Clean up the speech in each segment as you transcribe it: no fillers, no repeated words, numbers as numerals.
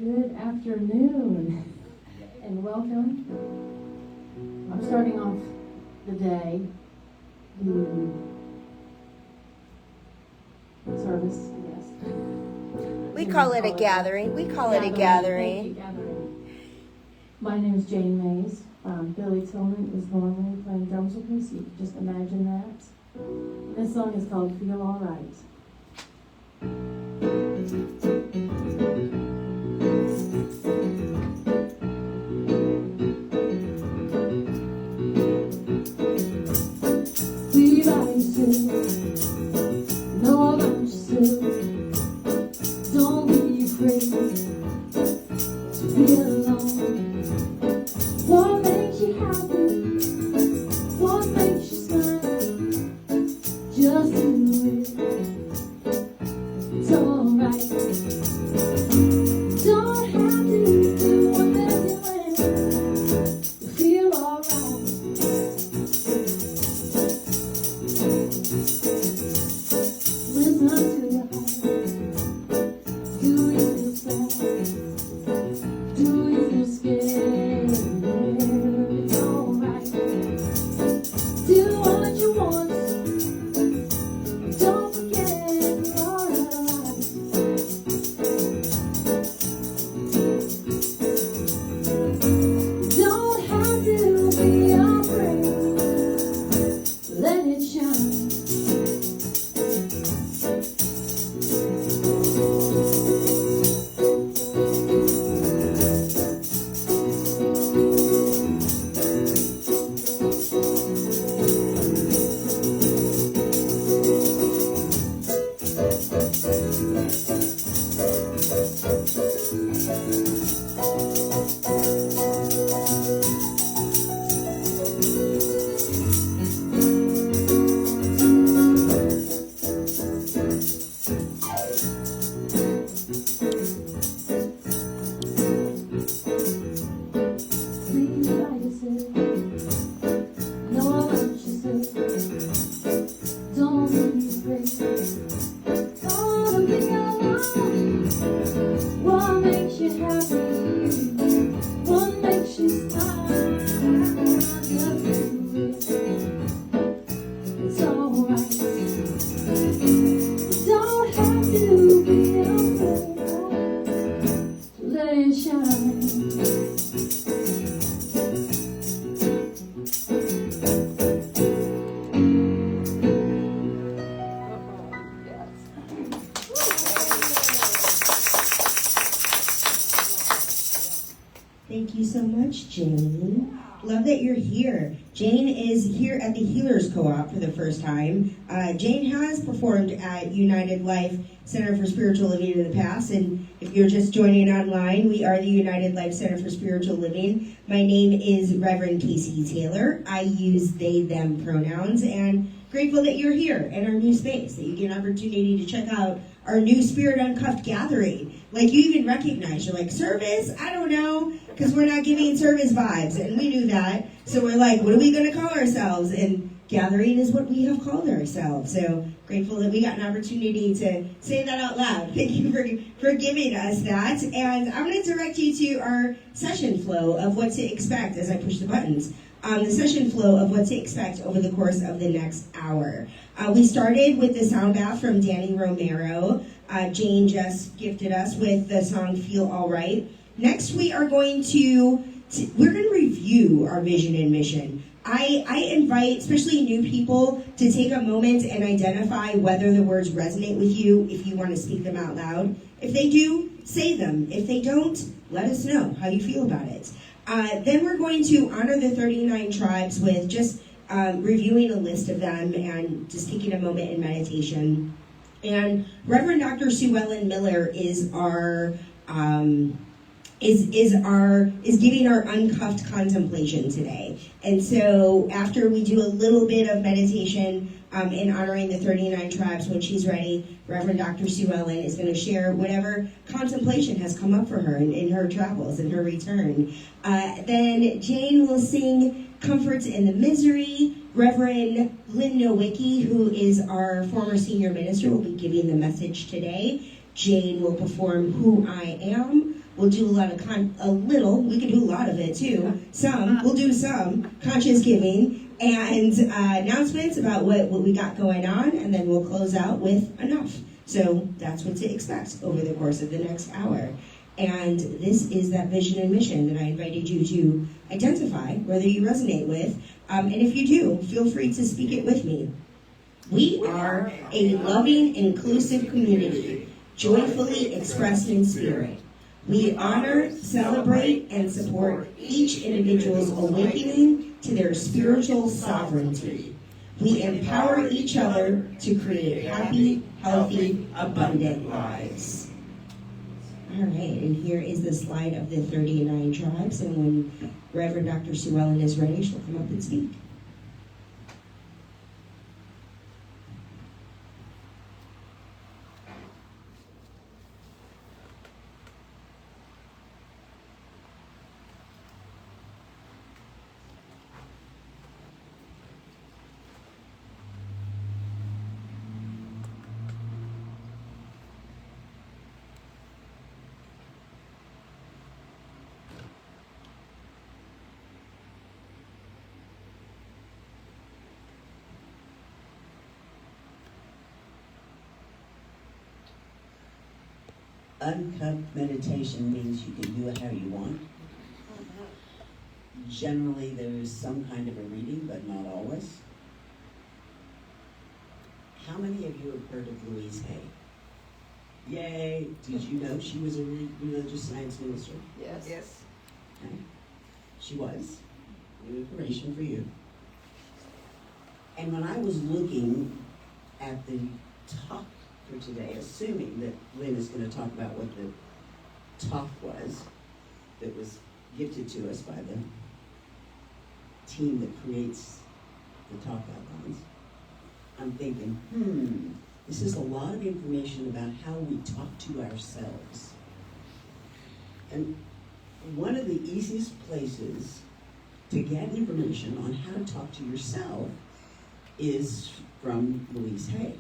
Good afternoon and welcome. I'm starting off the day, the service, yes. We call it a gathering. We call it a gathering. My name is Jane Mays. Billy Tillman is normally playing drums with me, so you can just imagine that. This song is called Feel All Right. We rise to know about yourself. Don't be afraid to be alone. What makes you happy? What makes you smile? Just do it. It's alright. Don't have to do what they're doing. You feel alright. Listen to your heart. Do you feel sad? Do you feel scared? It's alright. Do what you want. Don't forget you're alright. Don't have to be afraid. Let it shine. Please by yourself. Know what you said. Don't be afraid. Don't be alone. What makes you happy? What makes you smile? Just do it. It's alright. Don't have to be afraid. Let it shine. Thank you so much, Jane. Love that you're here. Jane is here at the Healers Co-op for the first time. Jane has performed at United Life Center for Spiritual Living in the past, and if you're just joining online, we are the United Life Center for Spiritual Living. My name is Reverend Casey Taylor. I use they, them pronouns, and grateful that you're here in our new space, that you get an opportunity to check out our new Spirit Uncuffed gathering. Like, you even recognize, you're like, service? I don't know, because we're not giving service vibes, and we knew that. So we're like, what are we going to call ourselves? And gathering is what we have called ourselves. So grateful that we got an opportunity to say that out loud. Thank you for giving us that. And I'm going to direct you to our session flow of what to expect as I push the buttons. The session flow of what to expect over the course of the next hour. We started with the sound bath from Danny Romero. Jane just gifted us with the song Feel All Right. Next we are going to review our vision and mission. I invite, especially new people, to take a moment and identify whether the words resonate with you, if you want to speak them out loud. If they do, say them. If they don't, let us know how you feel about it. Then we're going to honor the 39 tribes with just reviewing a list of them and just taking a moment in meditation. And Reverend Dr. Sue Ellen Miller is giving our uncuffed contemplation today. And so after we do a little bit of meditation in honoring the 39 tribes, when she's ready, Reverend Dr. Sue Ellen is going to share whatever contemplation has come up for her in her travels and her return. Then Jane will sing Comforts in the Misery. Reverend Lynn Nowicki, who is our former senior minister, will be giving the message today. Jane will perform Who I Am. We'll do we can do a lot of it too. We'll do some conscious giving and announcements about what we got going on, and then we'll close out with enough. So that's what to expect over the course of the next hour. And this is that vision and mission that I invited you to identify, whether you resonate with. And if you do, feel free to speak it with me. We are a loving, inclusive community, joyfully expressed in spirit. We honor, celebrate, and support each individual's awakening to their spiritual sovereignty. We empower each other to create happy, healthy, abundant lives. All right, and here is the slide of the 39 tribes, and when Reverend Dr. Sue Ellen is ready, she'll come up and speak. Uncuffed meditation means you can do it how you want. Generally, there is some kind of a reading, but not always. How many of you have heard of Louise Hay? Yay! Did you know she was a religious science minister? Yes. Yes. Okay. She was. New information for you. And when I was looking at the talk for today, assuming that Lynn is going to talk about what the talk was that was gifted to us by the team that creates the talk outlines, I'm thinking, this is a lot of information about how we talk to ourselves. And one of the easiest places to get information on how to talk to yourself is from Louise Hay.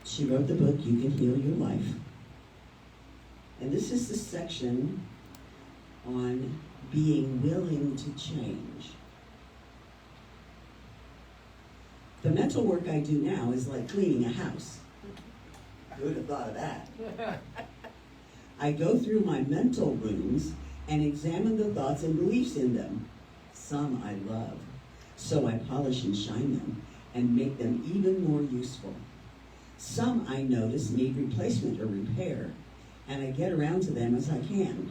She wrote the book, You Can Heal Your Life. And this is the section on being willing to change. The mental work I do now is like cleaning a house. Who would have thought of that? I go through my mental rooms and examine the thoughts and beliefs in them. Some I love, so I polish and shine them and make them even more useful. Some I notice need replacement or repair, and I get around to them as I can.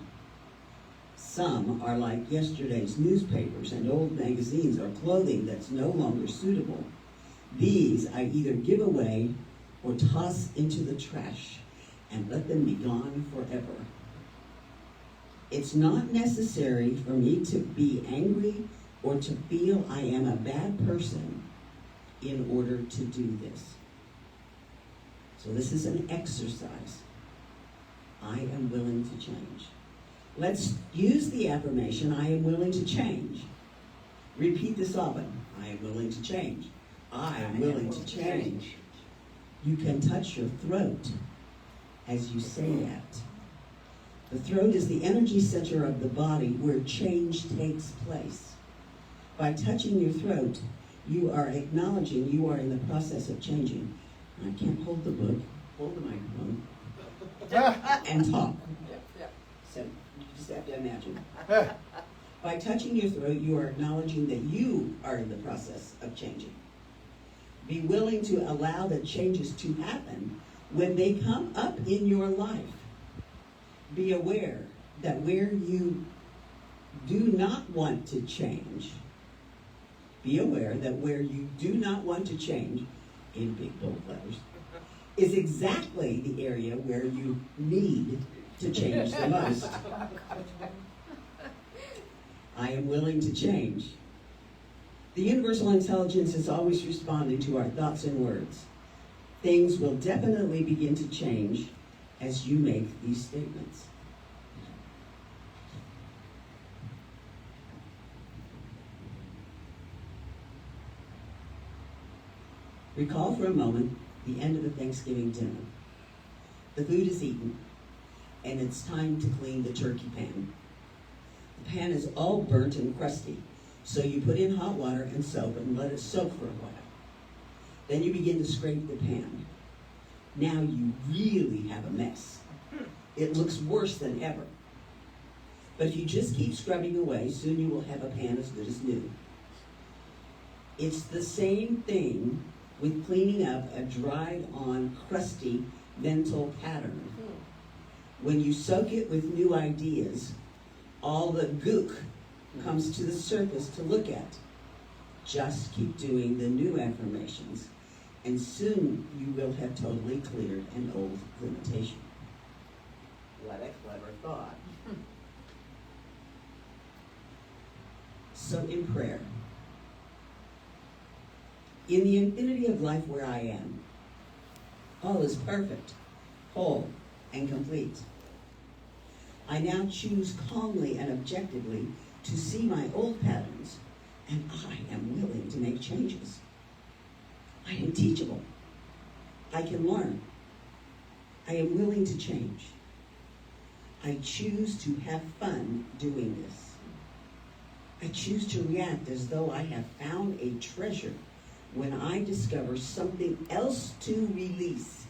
Some are like yesterday's newspapers and old magazines or clothing that's no longer suitable. These I either give away or toss into the trash and let them be gone forever. It's not necessary for me to be angry or to feel I am a bad person in order to do this. So this is an exercise. I am willing to change. Let's use the affirmation, I am willing to change. Repeat this often. I am willing to change. I am willing to change. You can touch your throat as you say that. The throat is the energy center of the body where change takes place. By touching your throat, you are acknowledging you are in the process of changing. I can't hold the book, hold the microphone, and talk. So you just have to imagine. By touching your throat, you are acknowledging that you are in the process of changing. Be willing to allow the changes to happen when they come up in your life. Be aware that where you do not want to change, be aware that where you do not want to change, in big bold letters, is exactly the area where you need to change the most. I am willing to change. The universal intelligence is always responding to our thoughts and words. Things will definitely begin to change as you make these statements. Recall for a moment the end of the Thanksgiving dinner. The food is eaten, and it's time to clean the turkey pan. The pan is all burnt and crusty, so you put in hot water and soap and let it soak for a while. Then you begin to scrape the pan. Now you really have a mess. It looks worse than ever. But if you just keep scrubbing away, soon you will have a pan as good as new. It's the same thing with cleaning up a dried-on, crusty mental pattern. When you soak it with new ideas, all the gook comes to the surface to look at. Just keep doing the new affirmations, and soon you will have totally cleared an old limitation. What a clever thought. So in prayer, in the infinity of life where I am, all is perfect, whole, and complete. I now choose calmly and objectively to see my old patterns, and I am willing to make changes. I am teachable. I can learn. I am willing to change. I choose to have fun doing this. I choose to react as though I have found a treasure when I discover something else to release.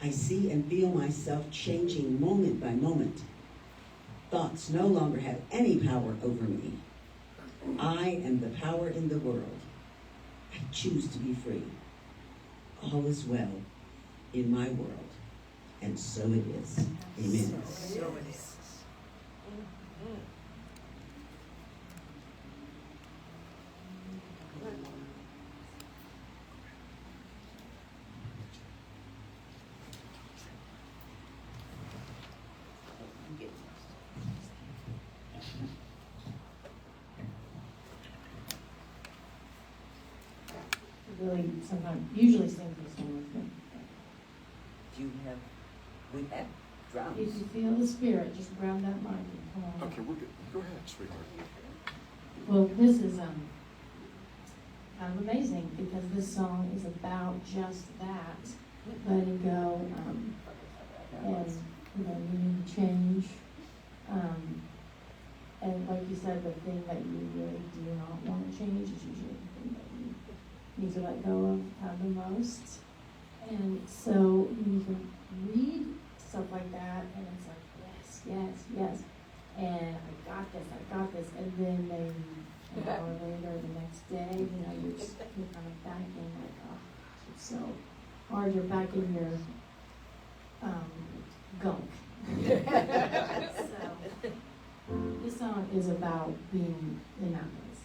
I see and feel myself changing moment by moment. Thoughts no longer have any power over me. I am the power in the world. I choose to be free. All is well in my world, and so it is. Amen. So it is. Really, sometimes, usually sing this one with me. Do you have, we have drums. If you feel the spirit, just grab that mic and come on. Okay, we're good. Go ahead, sweetheart. Well, this is kind of amazing because this song is about just that, letting go, and you need to change. And like you said, the thing that you really do not want to change is usually the thing that you need to let go of the most. And so you can read stuff like that, and it's like, yes, yes, yes. And I got this. And then maybe an hour later, the next day, you're kind of back in like, oh, it's so hard. You're back in your gunk. So this song is about being in that place.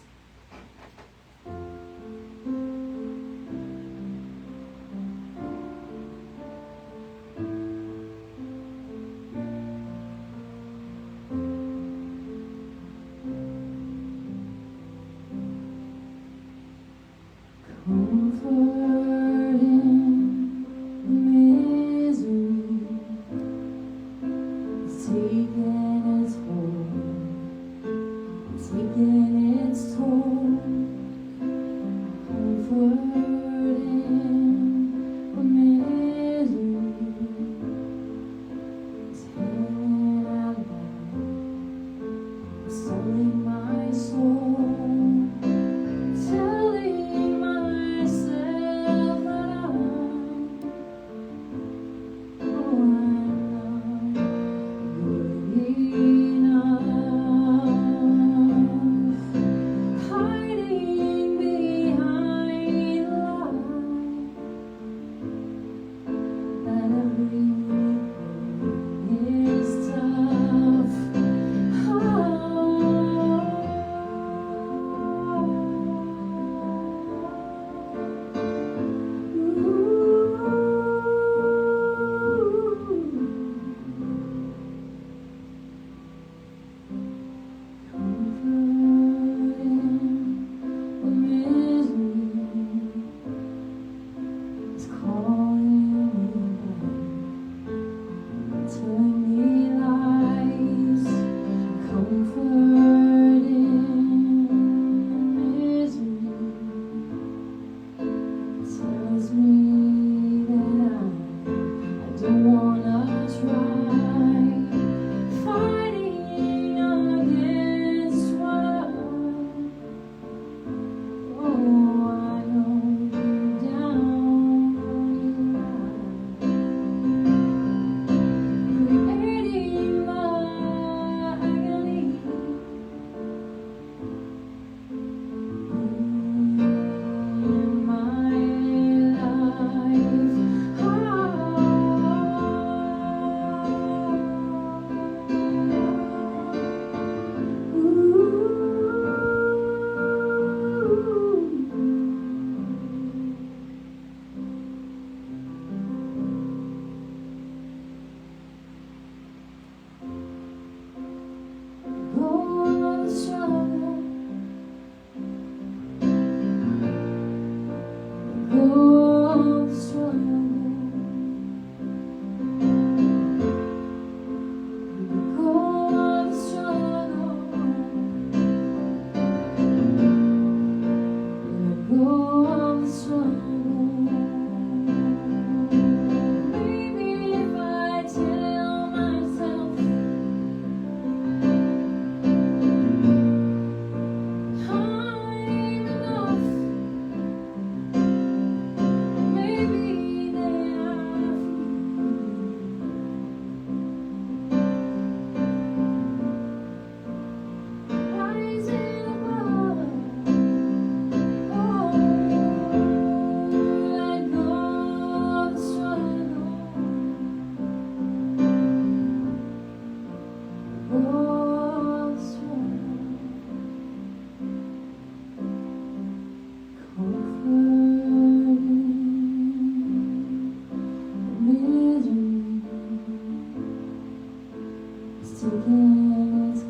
taking its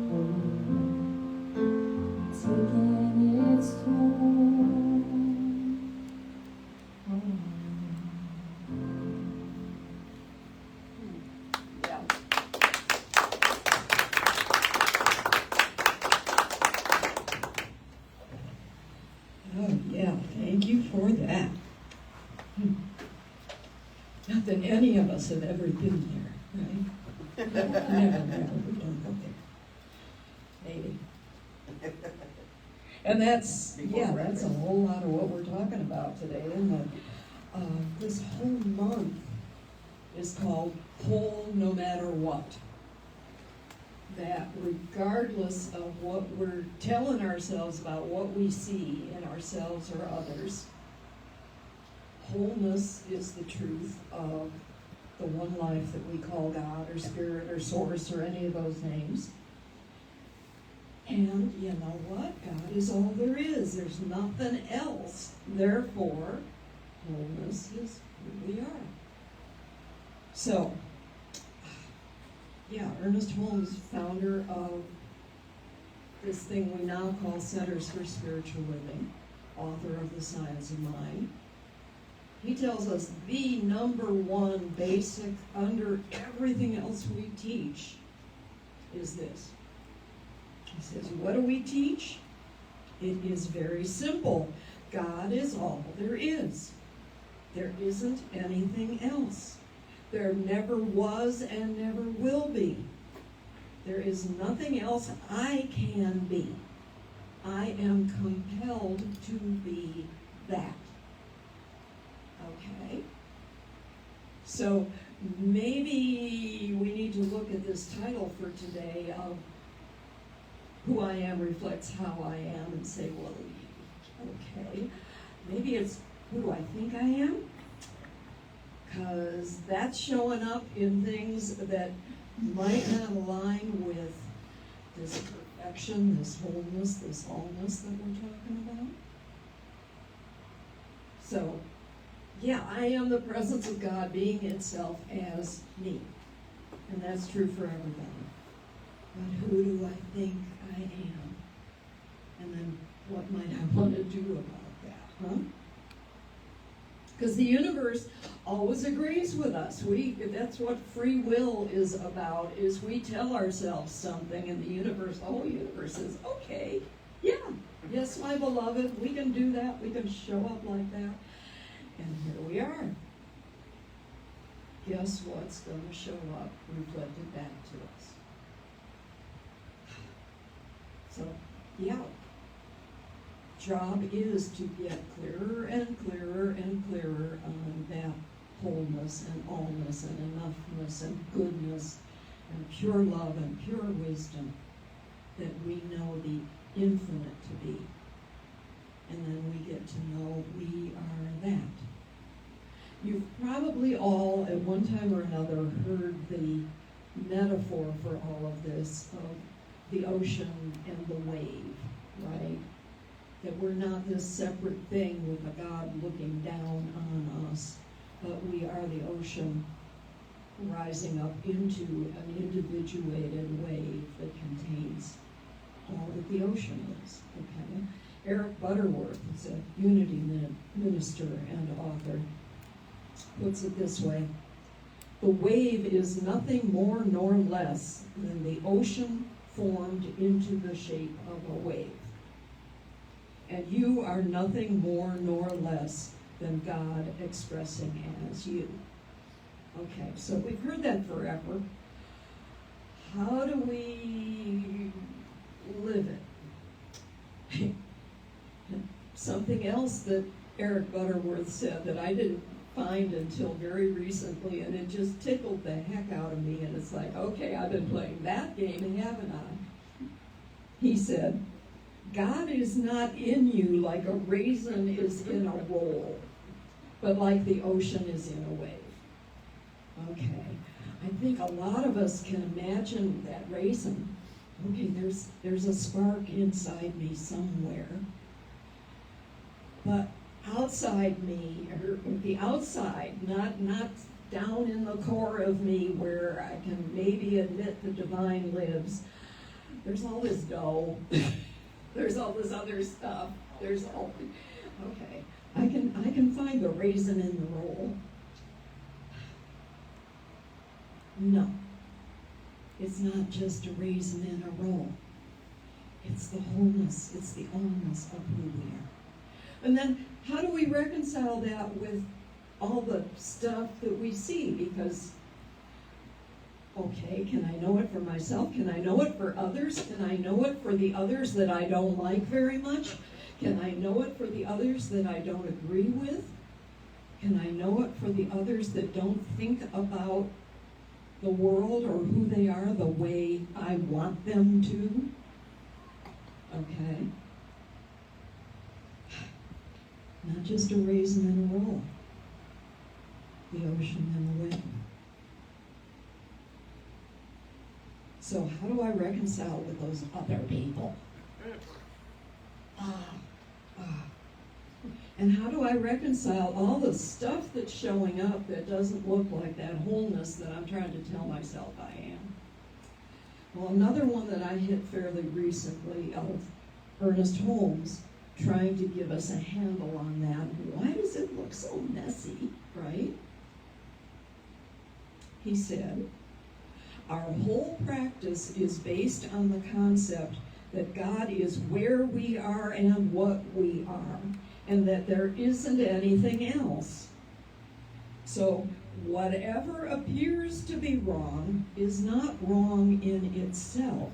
taking its toll. Yeah. Oh, yeah, thank you for that. Not that any of us have ever been there, right? No, never, we don't go there. Maybe. And that's a whole lot of what we're talking about today, isn't it? This whole month is called Whole No Matter What. That regardless of what we're telling ourselves about what we see in ourselves or others, wholeness is the truth of the one life that we call God or Spirit or Source or any of those names. And you know what? God is all there is. There's nothing else. Therefore, wholeness is who we are. So, yeah, Ernest Holmes, founder of this thing we now call Centers for Spiritual Living, author of The Science of Mind, he tells us the number one basic under everything else we teach is this. He says, what do we teach? It is very simple. God is all there is. There isn't anything else. There never was and never will be. There is nothing else I can be. I am compelled to be that. Okay? So maybe we need to look at this title for today of Who I Am Reflects How I Am and say, well, okay, maybe it's who do I think I am? Because that's showing up in things that might not align with this perfection, this wholeness, this allness that we're talking about. So, yeah, I am the presence of God being itself as me. And that's true for everybody. But who do I think I am? And then what might I want to do about that, huh? Because the universe always agrees with us. That's what free will is about, is we tell ourselves something and the whole universe says, okay, yeah, yes, my beloved, we can do that, we can show up like that. And here we are. Guess what's going to show up reflected back to us? So, yeah. Job is to get clearer and clearer and clearer on that wholeness and allness and enoughness and goodness and pure love and pure wisdom that we know the infinite to be. And then we get to know we are that. You've probably all, at one time or another, heard the metaphor for all of this of the ocean and the wave, right? That we're not this separate thing with a God looking down on us, but we are the ocean rising up into an individuated wave that contains all that the ocean is, okay? Eric Butterworth is a Unity minister and author, puts it this way: the wave is nothing more nor less than the ocean formed into the shape of a wave. And you are nothing more nor less than God expressing as you. Okay, so we've heard that forever. How do we live it? Something else that Eric Butterworth said that I didn't find until very recently, and it just tickled the heck out of me, and it's like, okay, I've been playing that game, haven't I? He said, God is not in you like a raisin is in a roll, but like the ocean is in a wave. Okay, I think a lot of us can imagine that raisin. Okay, there's a spark inside me somewhere, but outside me, or the outside, not down in the core of me where I can maybe admit the divine lives, there's all this dough. There's all this other stuff. There's all, okay. I can find the raisin in the roll. No. It's not just a raisin in a roll. It's the wholeness. It's the allness of who we are. And then how do we reconcile that with all the stuff that we see? Because, okay, can I know it for myself? Can I know it for others? Can I know it for the others that I don't like very much? Can I know it for the others that I don't agree with? Can I know it for the others that don't think about the world or who they are the way I want them to? Okay. Not just a raisin in a roll. The ocean and the wind. So how do I reconcile with those other people? And how do I reconcile all the stuff that's showing up that doesn't look like that wholeness that I'm trying to tell myself I am? Well, another one that I hit fairly recently of Ernest Holmes trying to give us a handle on that. Why does it look so messy, right? He said, our whole practice is based on the concept that God is where we are and what we are, and that there isn't anything else. So whatever appears to be wrong is not wrong in itself,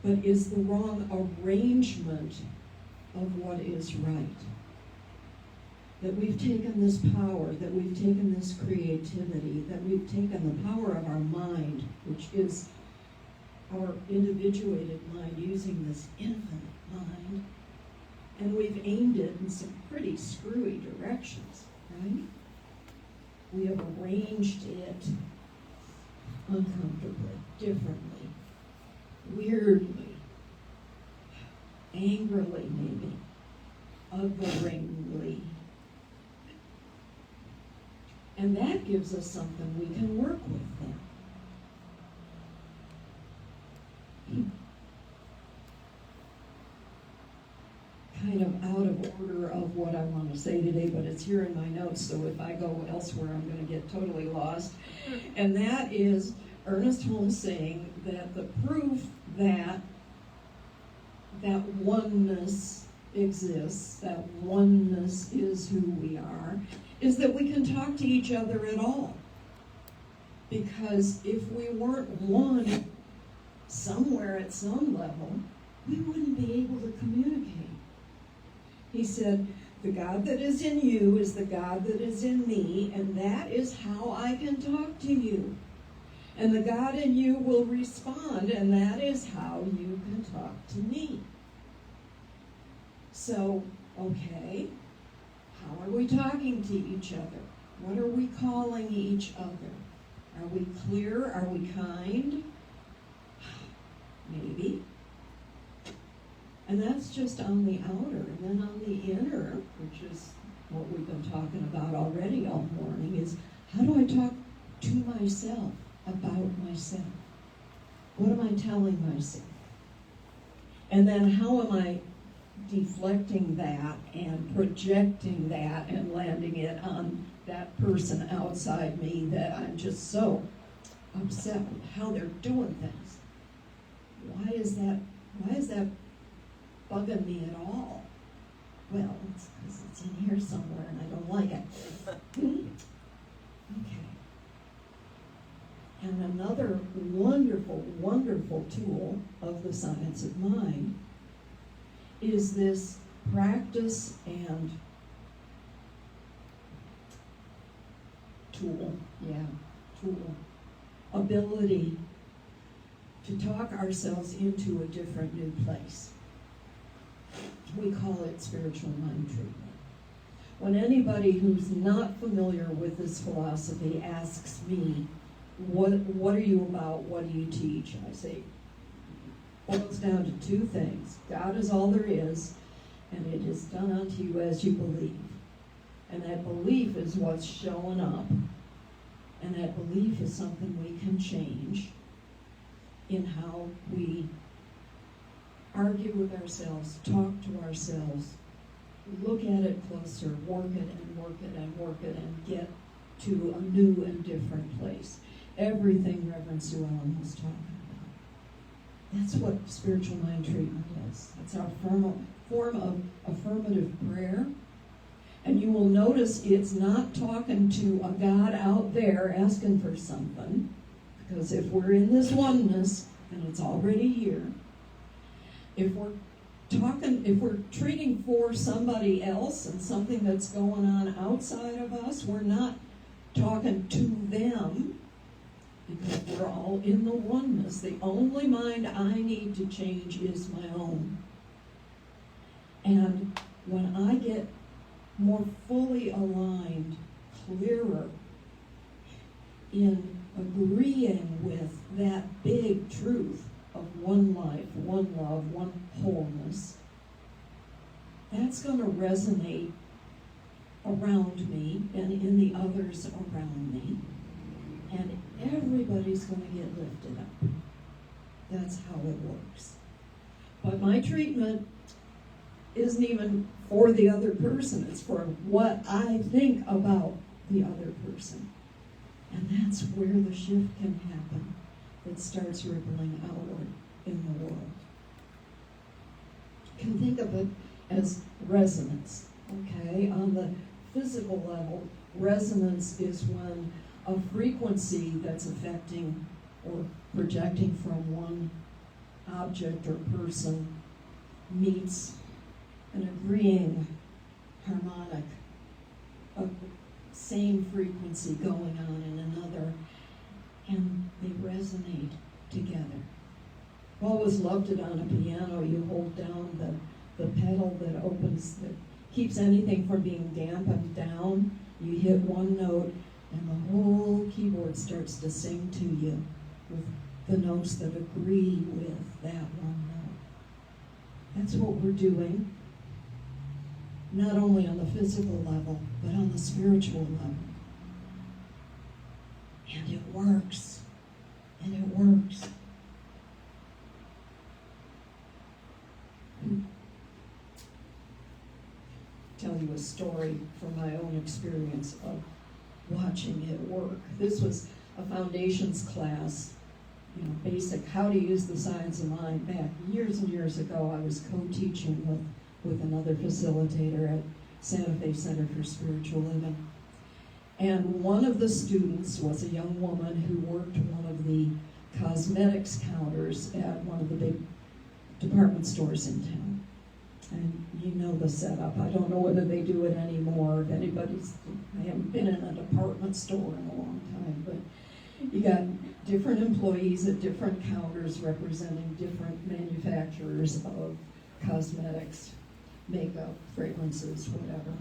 but is the wrong arrangement of what is right. That we've taken this power, that we've taken this creativity, that we've taken the power of our mind, which is our individuated mind, using this infinite mind, and we've aimed it in some pretty screwy directions, right? We have arranged it uncomfortably, differently, weirdly, angrily maybe, otheringly. And that gives us something we can work with then. Kind of out of order of what I want to say today, but it's here in my notes, so if I go elsewhere, I'm going to get totally lost. And that is Ernest Holmes saying that the proof that oneness exists, that oneness is who we are, is that we can talk to each other at all. Because if we weren't one somewhere at some level, we wouldn't be able to communicate. He said, the God that is in you is the God that is in me, and that is how I can talk to you. And the God in you will respond, and that is how you can talk to me. So, okay, how are we talking to each other? What are we calling each other? Are we clear? Are we kind? Maybe. And that's just on the outer. And then on the inner, which is what we've been talking about already all morning, is how do I talk to myself about myself? What am I telling myself? And then how am I deflecting that and projecting that and landing it on that person outside me that I'm just so upset with how they're doing things? Why is that bugging me at all? Well, it's because it's in here somewhere and I don't like it. Okay. And another wonderful, wonderful tool of the science of mind is this practice and tool, ability to talk ourselves into a different new place. We call it spiritual mind treatment. When anybody who's not familiar with this philosophy asks me, what are you about, what do you teach? I say, boils down to two things. God is all there is, and it is done unto you as you believe. And that belief is what's showing up And that belief is something we can change in how we argue with ourselves, talk to ourselves, look at it closer, work it and work it and work it, and get to a new and different place. Everything Reverend Sue Ellen was talking about. That's what spiritual mind treatment is. It's our form of affirmative prayer. And you will notice it's not talking to a God out there asking for something. Because if we're in this oneness, and it's already here, if we're treating for somebody else and something that's going on outside of us, we're not talking to them, because we're all in the oneness. The only mind I need to change is my own. And when I get more fully aligned, clearer, in agreeing with that big truth of one life, one love, one wholeness, that's going to resonate around me and in the others around me. And everybody's going to get lifted up. That's how it works. But my treatment isn't even for the other person. It's for what I think about the other person. And that's where the shift can happen. It starts rippling outward in the world. You can think of it as resonance. Okay? On the physical level, resonance is when a frequency that's affecting or projecting from one object or person meets an agreeing harmonic of same frequency going on in another, and they resonate together. I've always loved it on a piano. You hold down the pedal that opens, that keeps anything from being dampened down. You hit one note, and the whole keyboard starts to sing to you with the notes that agree with that one note. That's what we're doing, not only on the physical level, but on the spiritual level. And it works. And it works. Tell you a story from my own experience of watching it work. This was a foundations class, basic how to use the science of mind. Back years and years ago, I was co-teaching with another facilitator at Santa Fe Center for Spiritual Living. And one of the students was a young woman who worked one of the cosmetics counters at one of the big department stores in town. And you know the setup. I don't know whether they do it anymore. If I haven't been in a department store in a long time, but you got different employees at different counters representing different manufacturers of cosmetics, makeup, fragrances, whatever.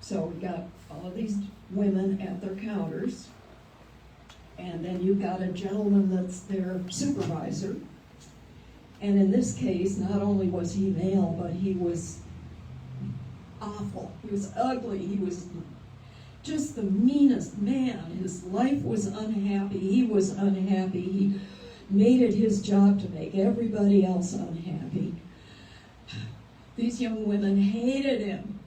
So we got all of these women at their counters, and then you've got a gentleman that's their supervisor. And in this case, not only was he male, but he was awful. He was ugly. He was just the meanest man. His life was unhappy. He was unhappy. He made it his job to make everybody else unhappy. These young women hated him.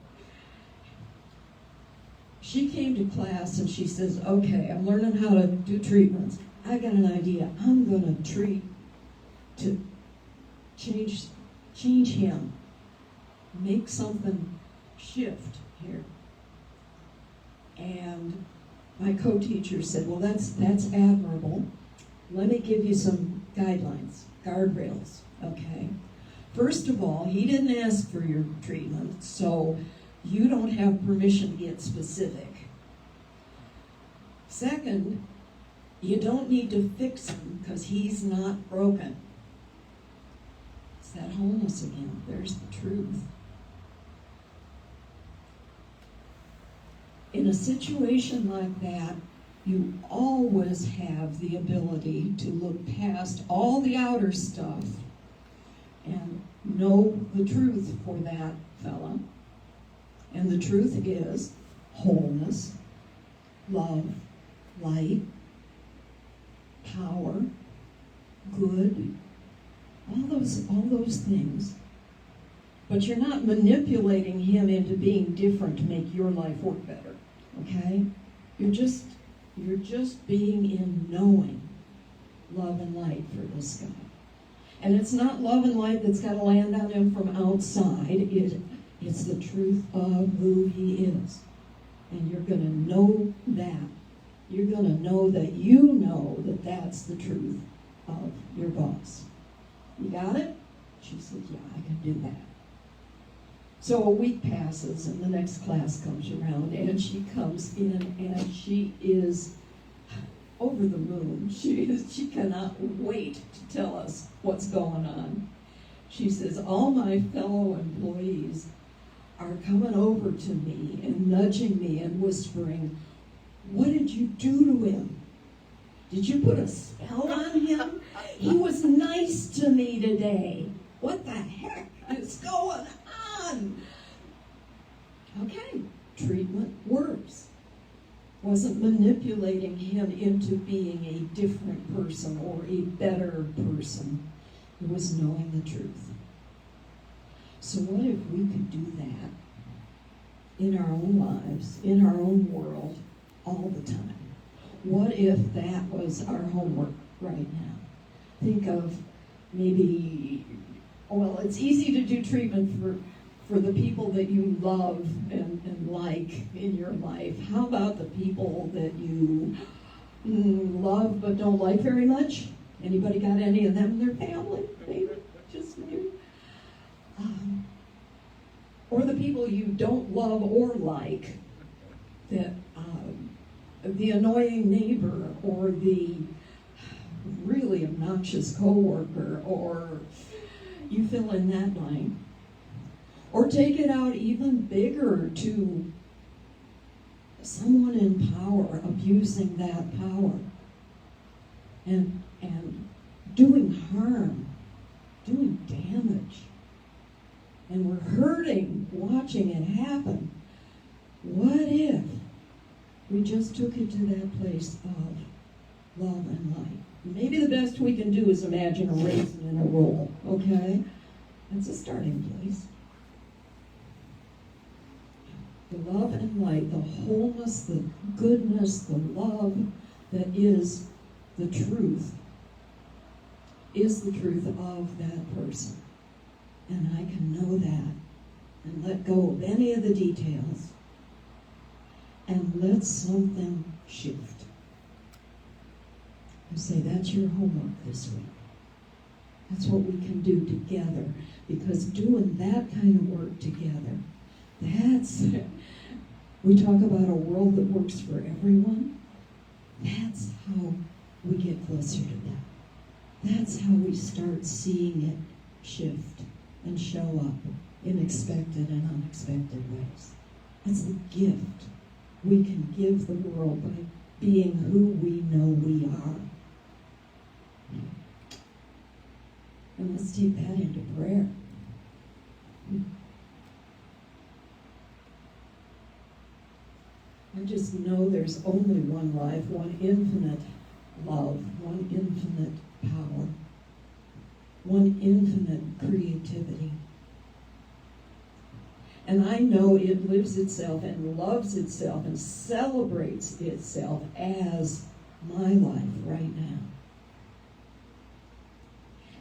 She came to class and she says, okay, I'm learning how to do treatments. I got an idea. I'm going to treat to change him. Make something shift here. And my co-teacher said, well, that's admirable. Let me give you some guidelines, guardrails, okay? First of all, he didn't ask for your treatment, so you don't have permission to get specific. Second, you don't need to fix him because he's not broken. It's that wholeness again. There's the truth. In a situation like that, you always have the ability to look past all the outer stuff and know the truth for that fella. And the truth is wholeness, love, light, power, good, all those things. But you're not manipulating him into being different to make your life work better. Okay? You're just being in knowing love and light for this guy. And it's not love and light that's got to land on him from outside. It's the truth of who he is. And you're going to know that. You're going to know that you know that that's the truth of your boss. You got it? She said, yeah, I can do that. So a week passes and the next class comes around and she comes in and she is over the moon. She cannot wait to tell us what's going on. She says, all my fellow employees are coming over to me and nudging me and whispering, what did you do to him? Did you put a spell on him? He was nice to me today. What the heck is going on? Okay, treatment works. Wasn't manipulating him into being a different person or a better person. It was knowing the truth. So what if we could do that in our own lives, in our own world, all the time? What if that was our homework right now? Think of maybe, well, it's easy to do treatment for the people that you love and like in your life. How about the people that you love but don't like very much? Anybody got any of them in their family? Maybe, just maybe. Or the people you don't love or like, that the annoying neighbor or the really obnoxious coworker, or you fill in that line. Or take it out even bigger to someone in power abusing that power and doing harm, doing damage. And we're hurting watching it happen. What if we just took it to that place of love and light? Maybe the best we can do is imagine a raisin in a roll, okay? That's a starting place. The love and light, the wholeness, the goodness, the love that is the truth of that person. And I can know that and let go of any of the details and let something shift. And say, that's your homework this week. That's what we can do together. Because doing that kind of work together, we talk about a world that works for everyone. That's how we get closer to that. That's how we start seeing it shift and show up in expected and unexpected ways. That's the gift we can give the world by being who we know we are. And let's take that into prayer. I just know there's only one life, one infinite love, one infinite power, one infinite creativity. And I know it lives itself and loves itself and celebrates itself as my life right now.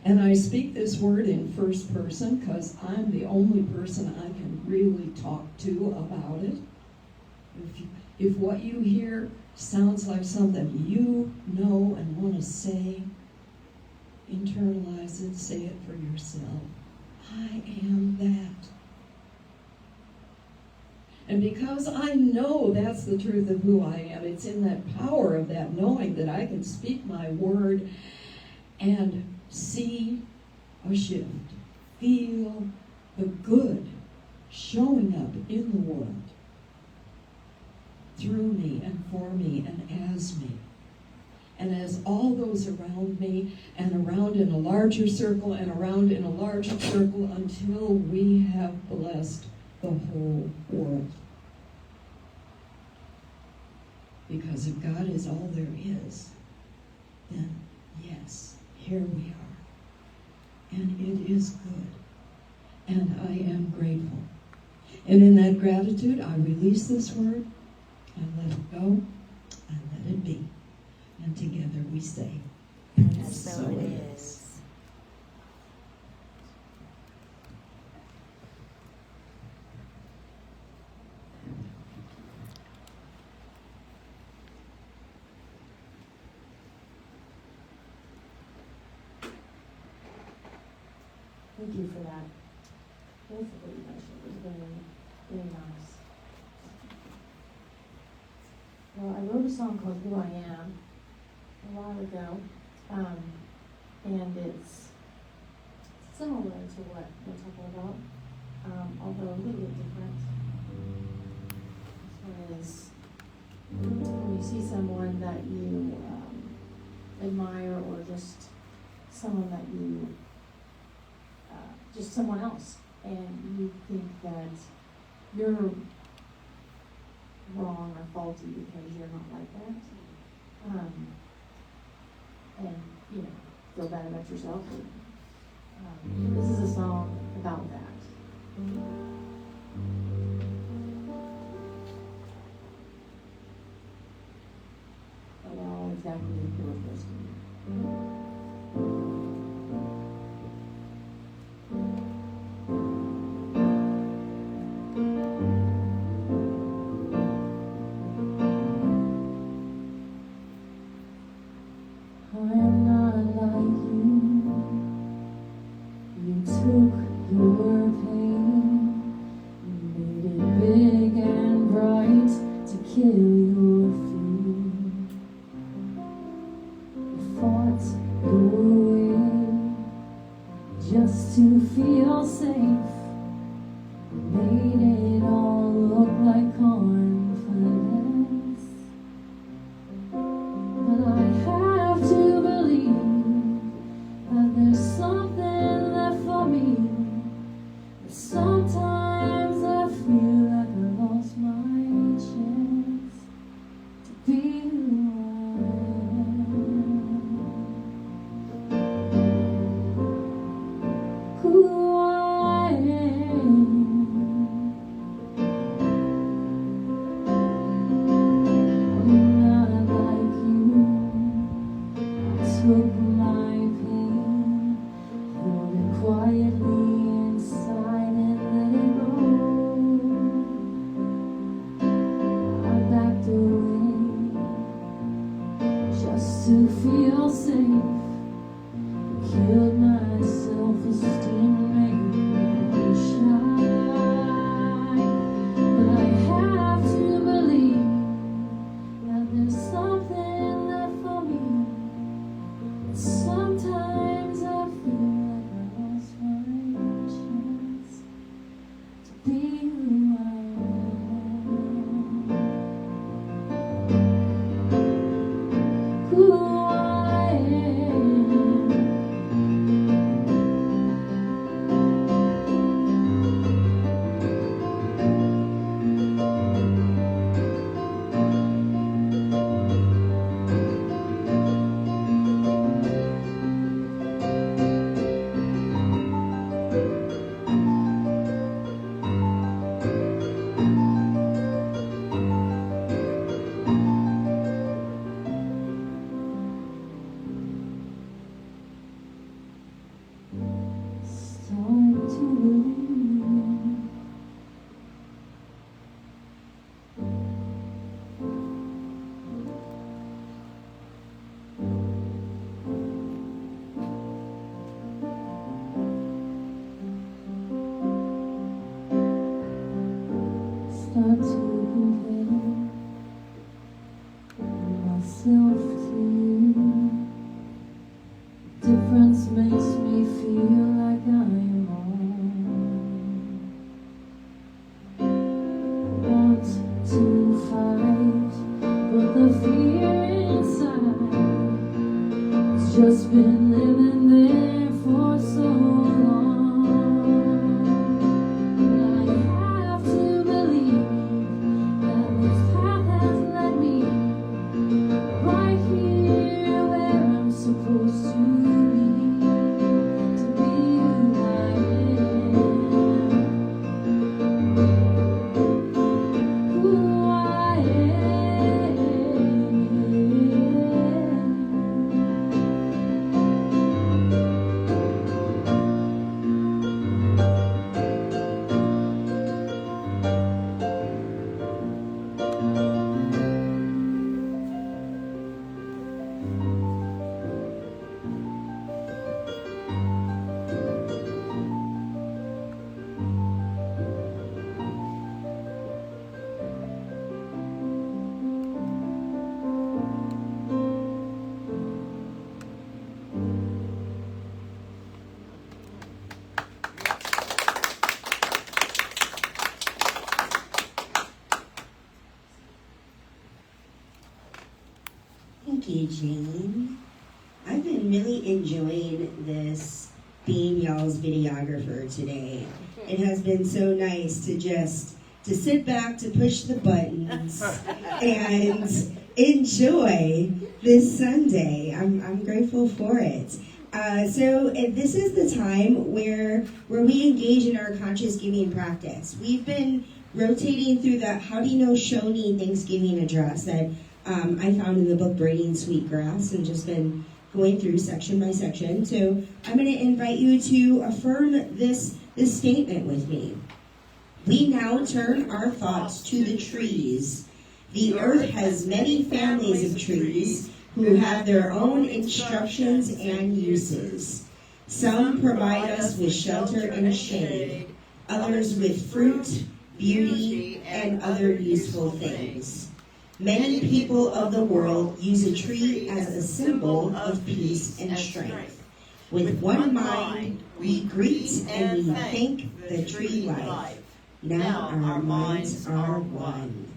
And I speak this word in first person because I'm the only person I can really talk to about it. If what you hear sounds like something you know and want to say, internalize it, say it for yourself. I am that. And because I know that's the truth of who I am, it's in that power of that knowing that I can speak my word and see a shift, feel the good showing up in the world through me and for me and as me. And as all those around me and around in a larger circle and around in a larger circle until we have blessed the whole world. Because if God is all there is, then yes, here we are. And it is good. And I am grateful. And in that gratitude, I release this word and let it go and let it be. And together we say, And so it is. Thank you for that. Both of you guys, it was very, very nice. Well, I wrote a song called Who I Am a while ago, and it's similar to what we're talking about, although a little bit different. This one is when you see someone that you admire, or just someone that you just someone else, and you think that you're wrong or faulty because you're not like that, and you know, feel bad about yourself. This is a song about that. But I'll exactly do it first to you. Just to feel safe, made it all look like confidence. But I have to believe that there's something left for me. But sometimes I feel like I lost my chance to be who to feel safe, killed my self-esteem, made me shy. But I have to believe that there's something left for me. But sometimes I feel like I lost my chance to be who I start to compare myself to you. Difference makes me feel like I'm wrong. Want to fight, but the fear inside has just been living there for so long. I have to believe that this path has led me Jane. I've been really enjoying this being y'all's videographer today. It has been so nice to sit back, to push the buttons, and enjoy this Sunday. I'm grateful for it. So this is the time where we engage in our conscious giving practice. We've been rotating through the How Do You Know Shoney Thanksgiving address that I found in the book Braiding Sweetgrass, and just been going through section by section. So I'm going to invite you to affirm this statement with me. We now turn our thoughts to the trees. The earth has many families of trees who have their own instructions and uses. Some provide us with shelter and shade, others with fruit, beauty, and other useful things. Many people of the world use a tree as a symbol of peace and strength. With one mind, we greet and we thank the tree life. Now our minds are one.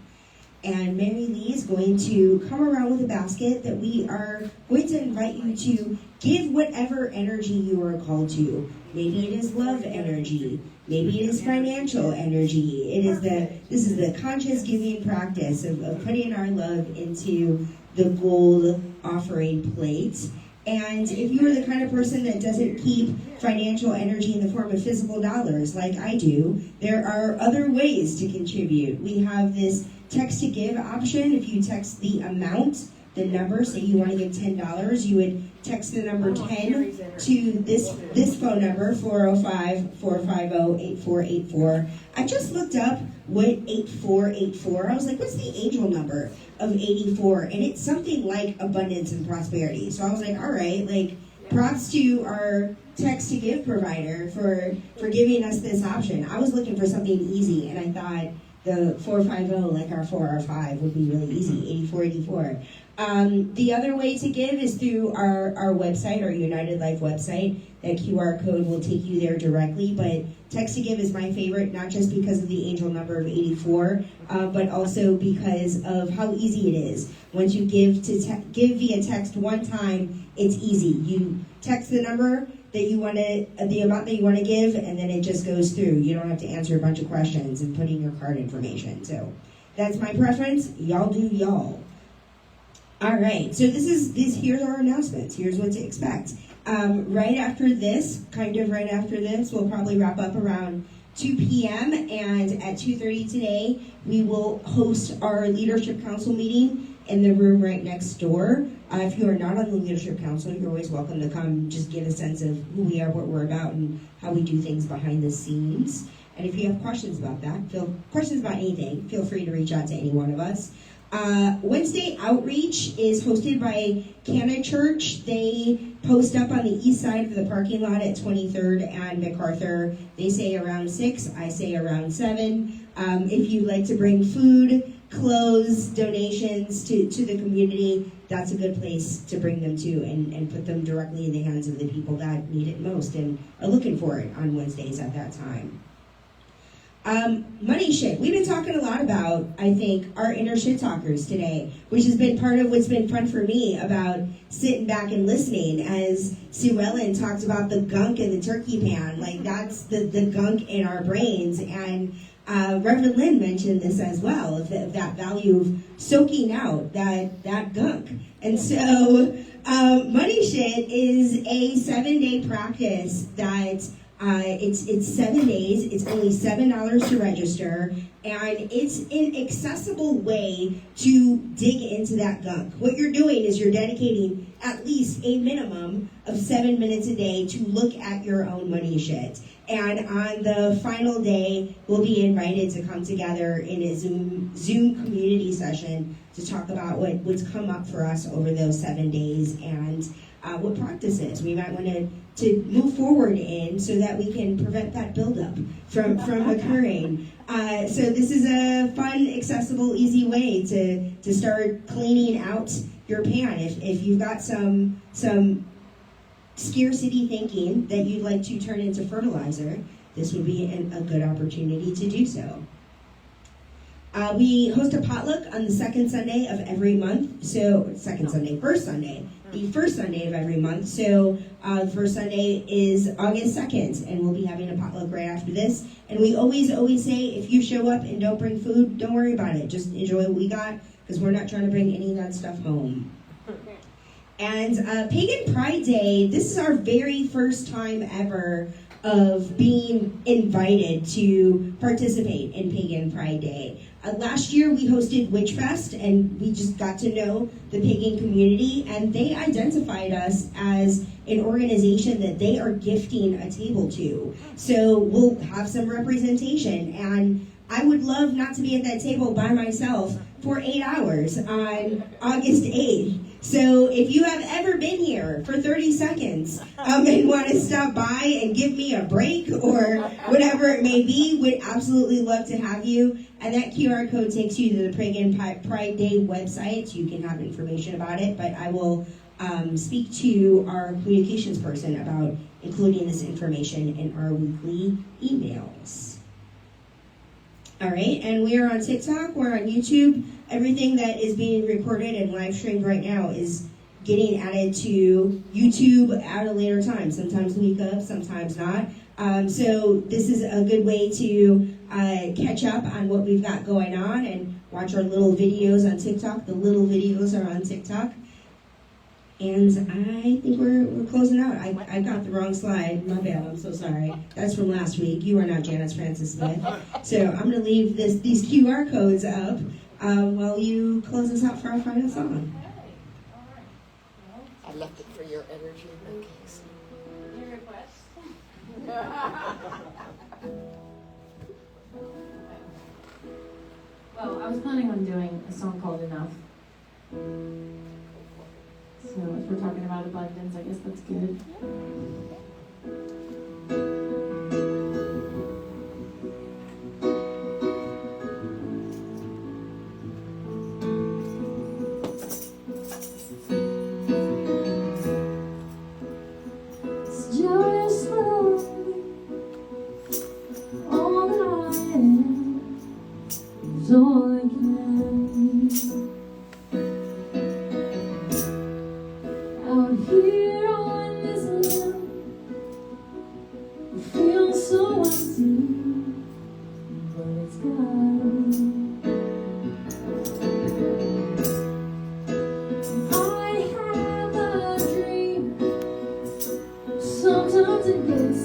And Mary Lee is going to come around with a basket that we are going to invite you to give whatever energy you are called to. Maybe it is love energy. Maybe it is financial energy. This is the conscious giving practice of putting our love into the gold offering plate. And if you are the kind of person that doesn't keep financial energy in the form of physical dollars like I do, there are other ways to contribute. We have this text to give option. If you text the amount, the number, say you want to give $10, you would text the number 10 to this phone number, 405-450-8484. I just looked up what 8484. I was like, what's the angel number of 84? And it's something like abundance and prosperity. So I was like, all right, like, props to our text to give provider for giving us this option. I was looking for something easy, and I thought the 450, like our 4 or 5, would be really easy, 8484. The other way to give is through our website, our United Life website. That QR code will take you there directly, but text to give is my favorite, not just because of the angel number of 84, but also because of how easy it is. Once you give via text one time, it's easy. You text the number that you want to, the amount that you want to give, and then it just goes through. You don't have to answer a bunch of questions and put in your card information. So that's my preference. Y'all do y'all. All right, so here's our announcements. Here's what to expect. Right after this, we'll probably wrap up around 2 p.m. And at 2:30 today, we will host our Leadership Council meeting in the room right next door. If you are not on the Leadership Council, you're always welcome to come just get a sense of who we are, what we're about, and how we do things behind the scenes. And if you have questions about that, questions about anything, feel free to reach out to any one of us. Wednesday Outreach is hosted by Cana Church. They post up on the east side of the parking lot at 23rd and MacArthur. They say around 6, I say around 7. If you'd like to bring food, clothes, donations to the community, that's a good place to bring them to and put them directly in the hands of the people that need it most and are looking for it on Wednesdays at that time. Money shit. We've been talking a lot about, I think, our inner shit talkers today, which has been part of what's been fun for me about sitting back and listening as Sue Ellen talked about the gunk in the turkey pan. Like, that's the gunk in our brains. And Reverend Lynn mentioned this as well, of that value of soaking out that gunk. And so money shit is a 7-day practice that it's 7 days. It's only $7 to register, and it's an accessible way to dig into that gunk. What you're doing is you're dedicating at least a minimum of 7 minutes a day to look at your own money shit. And on the final day, we'll be invited to come together in a Zoom community session to talk about what's come up for us over those 7 days and what practices we might want to move forward in so that we can prevent that buildup from occurring. So this is a fun, accessible, easy way to start cleaning out your pan. If you've got some scarcity thinking that you'd like to turn into fertilizer, this would be a good opportunity to do so. We host a potluck on the second Sunday of every month. So, first Sunday. The first Sunday of every month. So, the first Sunday is August 2nd, and we'll be having a potluck right after this. And we always say, if you show up and don't bring food, don't worry about it. Just enjoy what we got, because we're not trying to bring any of that stuff home. And Pagan Pride Day, this is our very first time ever of being invited to participate in Pagan Pride Day. Last year we hosted Witch Fest, and we just got to know the pagan community, and they identified us as an organization that they are gifting a table to. So we'll have some representation, and I would love not to be at that table by myself for 8 hours on August 8th. So if you have ever been here for 30 seconds and want to stop by and give me a break or whatever it may be, we'd absolutely love to have you. And that QR code takes you to the Pagan Pride Day website, so you can have information about it. But I will speak to our communications person about including this information in our weekly emails. All right, and we are on TikTok, we're on YouTube. Everything that is being recorded and live streamed right now is getting added to YouTube at a later time. Sometimes a week up, sometimes not. So this is a good way to catch up on what we've got going on and watch our little videos on TikTok. The little videos are on TikTok. And I think we're closing out. I got the wrong slide. My bad. I'm so sorry. That's from last week. You are not Janice Francis-Smith. So I'm going to leave these QR codes up while you close us out for our final song. I left it for your energy in that case. Your request? Well, I was planning on doing a song called Enough. So if we're talking about abundance, I guess that's good. It's just all that I am is all I can be. Out here on this land, it feels so empty, but it's God. I have a dream. Sometimes it gets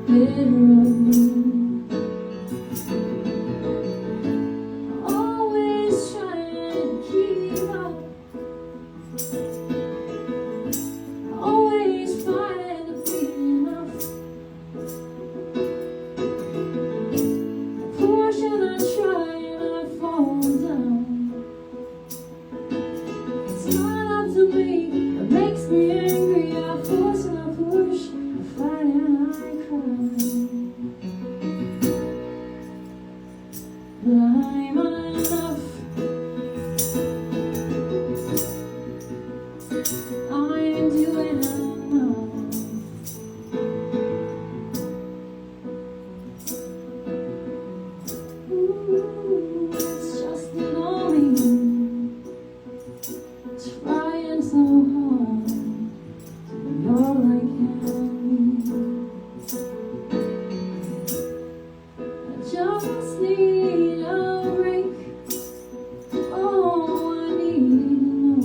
better of me. Always trying to keep up. Always fighting to be enough. Push and I try and I fall down. It's not up to me, it makes me angry. I force and I push, I fight and I cry. But I'm enough. I'm doing enough. Ooh, it's just annoying, trying so hard to be all I can be. I just need a break. Oh, I need to know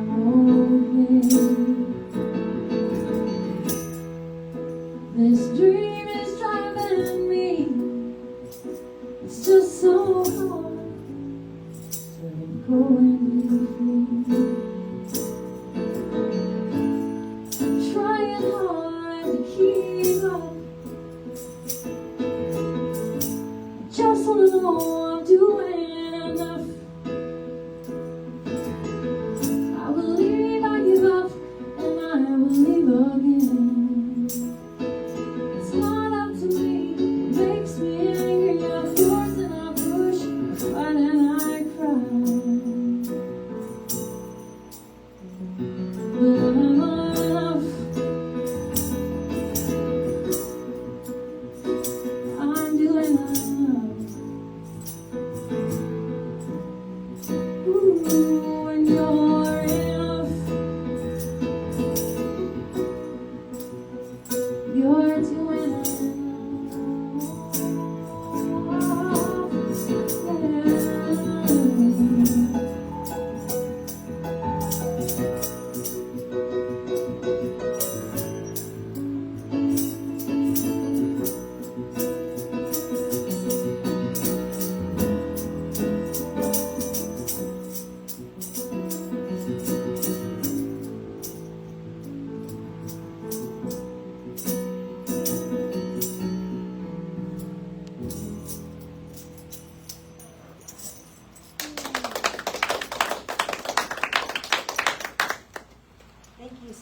I'm okay. This dream is driving me. It's just so hard to let go and be free. I'm trying hard to keep up. I just wanna know I'm doing enough. I believe I give up and I believe again. It's not up to me, it makes me angry. I force and I push, I fight and I cry.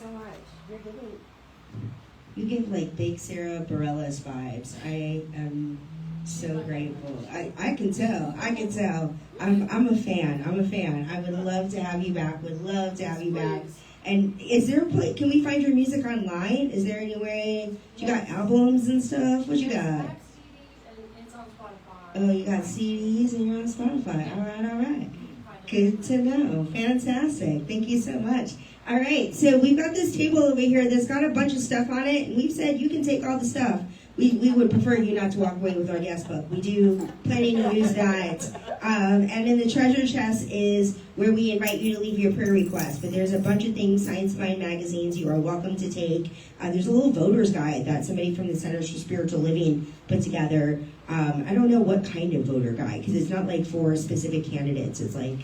so much. You're giving. You give like big Sarah Bareilles vibes. I am so grateful. I can tell. I can tell. I'm a fan. I'm a fan. I would love to have you back. Would love to have you back. And is there can we find your music online? Is there any way? You got albums and stuff? What you got? It's on Spotify. Oh, you got CDs and you're on Spotify. All right, all right. Good to know. Fantastic. Thank you so much. All right, so we've got this table over here that's got a bunch of stuff on it, and we've said you can take all the stuff. We would prefer you not to walk away with our guest book. We do planning to use that. And in the treasure chest is where we invite you to leave your prayer requests. But there's a bunch of things, Science Mind magazines, you are welcome to take. There's a little voter's guide that somebody from the Centers for Spiritual Living put together. I don't know what kind of voter guide, because it's not like for specific candidates. It's like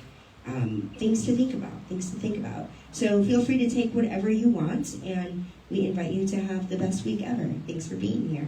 things to think about. So feel free to take whatever you want, and we invite you to have the best week ever. Thanks for being here.